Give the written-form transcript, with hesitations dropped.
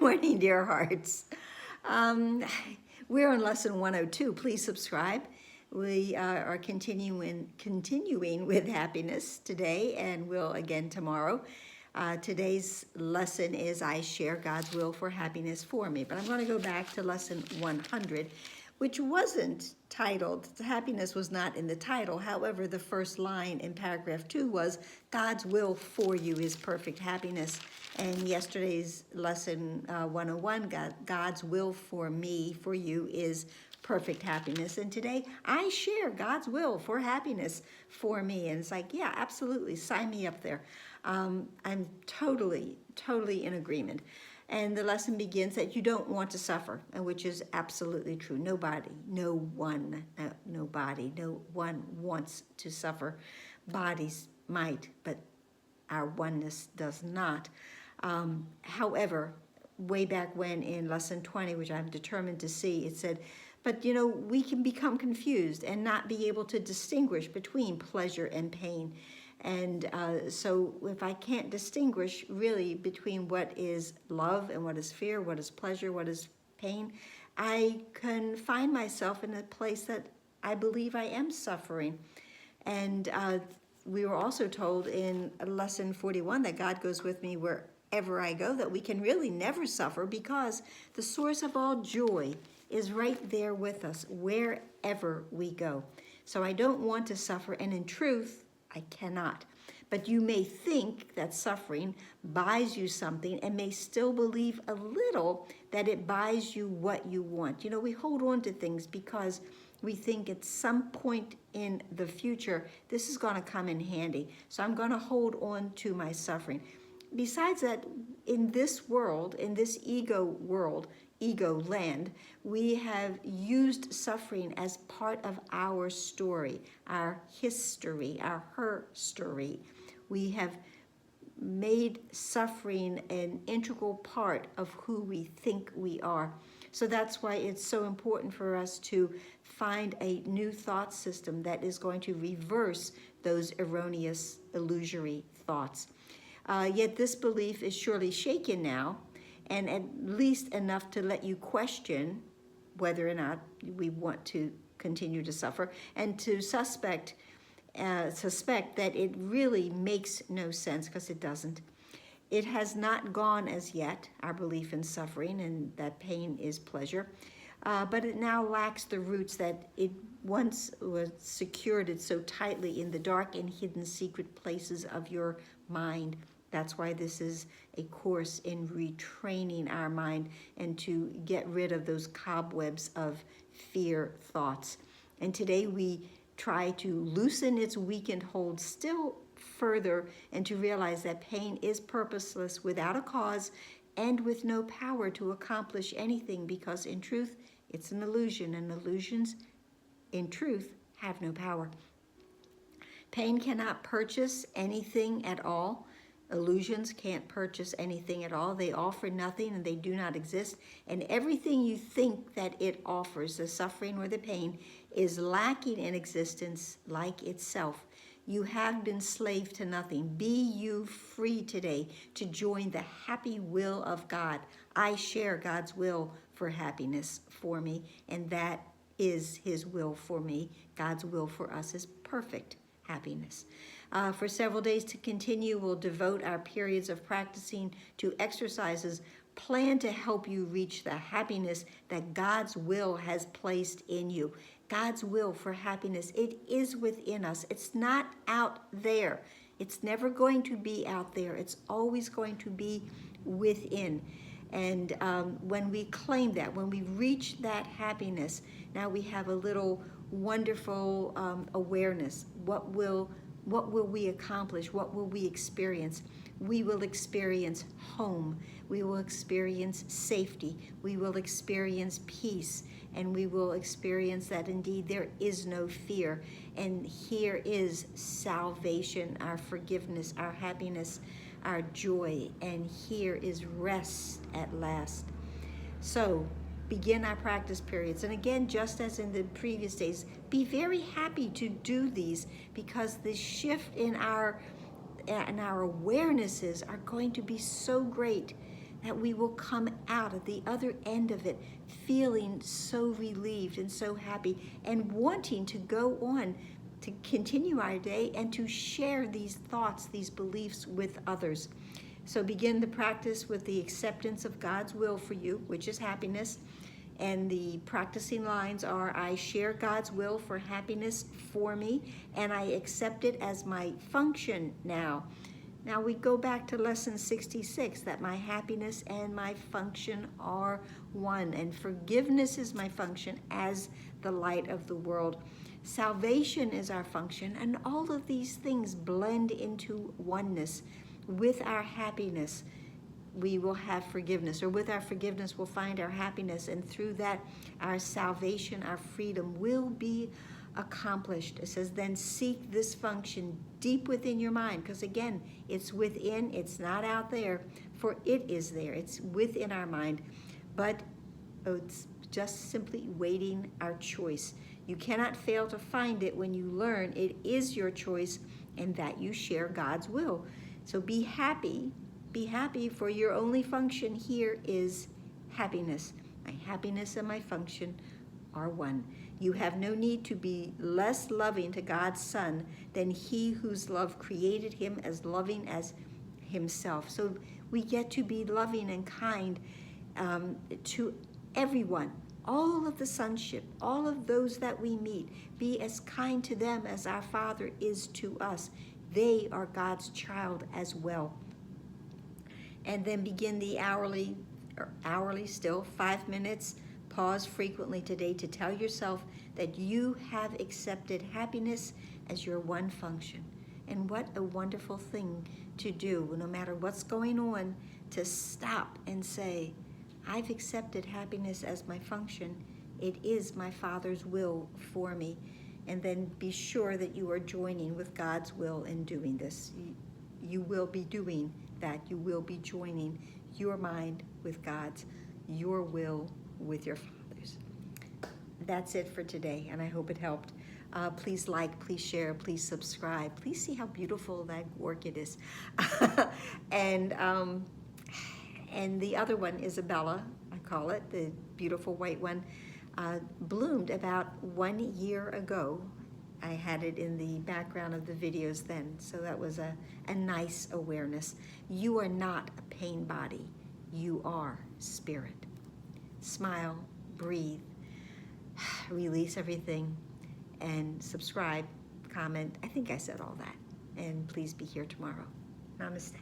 morning, dear hearts. We're on lesson 102. Please subscribe. We are continuing with happiness today, and will again tomorrow. Today's lesson is I share God's will for happiness for me. But I'm going to go back to lesson 100, which wasn't titled, happiness was not in the title. However, the first line in paragraph 2 was God's will for you is perfect happiness. And yesterday's lesson 101, God's will for me, for you, is perfect happiness. And today I share God's will for happiness for me. And it's like, yeah, absolutely, sign me up there. I'm totally in agreement. And the lesson begins that you don't want to suffer, which is absolutely true. No one wants to suffer. Bodies might, but our oneness does not. However, way back when in lesson 20, which I'm determined to see, it said, but we can become confused and not be able to distinguish between pleasure and pain. And so if I can't distinguish really between what is love and what is fear, what is pleasure, what is pain, I can find myself in a place that I believe I am suffering. And we were also told in lesson 41 that God goes with me wherever I go, that we can really never suffer because the source of all joy is right there with us wherever we go. So I don't want to suffer, and in truth, I cannot. But you may think that suffering buys you something and may still believe a little that it buys you what you want. We hold on to things because we think at some point in the future, this is going to come in handy. So I'm going to hold on to my suffering. Besides that, in this world, in this ego world, ego land, we have used suffering as part of our story, our history, our her story. We have made suffering an integral part of who we think we are. So that's why it's so important for us to find a new thought system that is going to reverse those erroneous, illusory thoughts. Yet this belief is surely shaken now, and at least enough to let you question whether or not we want to continue to suffer, and to suspect that it really makes no sense, because it doesn't. It has not gone as yet, our belief in suffering and that pain is pleasure, but it now lacks the roots that it once was secured it so tightly in the dark and hidden secret places of your mind. That's why this is a course in retraining our mind and to get rid of those cobwebs of fear thoughts. And today we try to loosen its weakened hold still further, and to realize that pain is purposeless, without a cause, and with no power to accomplish anything, because in truth, it's an illusion, and illusions, in truth, have no power. Pain cannot purchase anything at all. Illusions can't purchase anything at all. They offer nothing and they do not exist. And everything you think that it offers, the suffering or the pain, is lacking in existence like itself. You have been slave to nothing. Be you free today to join the happy will of God. I share God's will for happiness for me, and that is His will for me. God's will for us is perfect happiness. For several days to continue, we'll devote our periods of practicing to exercises planned to help you reach the happiness that God's will has placed in you. God's will for happiness, it is within us. It's not out there. It's never going to be out there. It's always going to be within. And when we claim that, when we reach that happiness, now we have a little wonderful awareness. What will we accomplish? What will we experience? We will experience home. We will experience safety. We will experience peace. And we will experience that indeed there is no fear. And here is salvation, our forgiveness, our happiness, our joy. And here is rest at last. So begin our practice periods. And again, just as in the previous days, be very happy to do these, because the shift in our awarenesses are going to be so great that we will come out at the other end of it feeling so relieved and so happy and wanting to go on to continue our day and to share these thoughts, these beliefs with others. So begin the practice with the acceptance of God's will for you, which is happiness. And the practicing lines are, I share God's will for happiness for me, and I accept it as my function now. Now we go back to lesson 66, that my happiness and my function are one, and forgiveness is my function as the light of the world. Salvation is our function, and all of these things blend into oneness. With our happiness, we will have forgiveness, or with our forgiveness, we'll find our happiness, and through that, our salvation, our freedom will be accomplished. It says, then seek this function deep within your mind, because again, it's within, it's not out there, for it is there, it's within our mind, but it's just simply waiting our choice. You cannot fail to find it when you learn it is your choice and that you share God's will. So be happy, for your only function here is happiness. My happiness and my function are one. You have no need to be less loving to God's Son than He whose love created Him as loving as Himself. So we get to be loving and kind to everyone, all of the sonship, all of those that we meet. Be as kind to them as our Father is to us. They are God's child as well. And then begin the hourly still, 5 minutes. Pause frequently today to tell yourself that you have accepted happiness as your one function. And what a wonderful thing to do, no matter what's going on, to stop and say, I've accepted happiness as my function. It is my Father's will for me. And then be sure that you are joining with God's will in doing this. You will be doing that. You will be joining your mind with God's, your will with your Father's. That's it for today, and I hope it helped. Please like, please share, please subscribe. Please see how beautiful that orchid is. And the other one, Isabella, I call it, the beautiful white one, bloomed about 1 year ago. I had it in the background of the videos then, so that was a nice awareness. You are not a pain body. You are spirit. Smile, breathe, release everything, and subscribe, comment. I think I said all that. And please be here tomorrow. Namaste.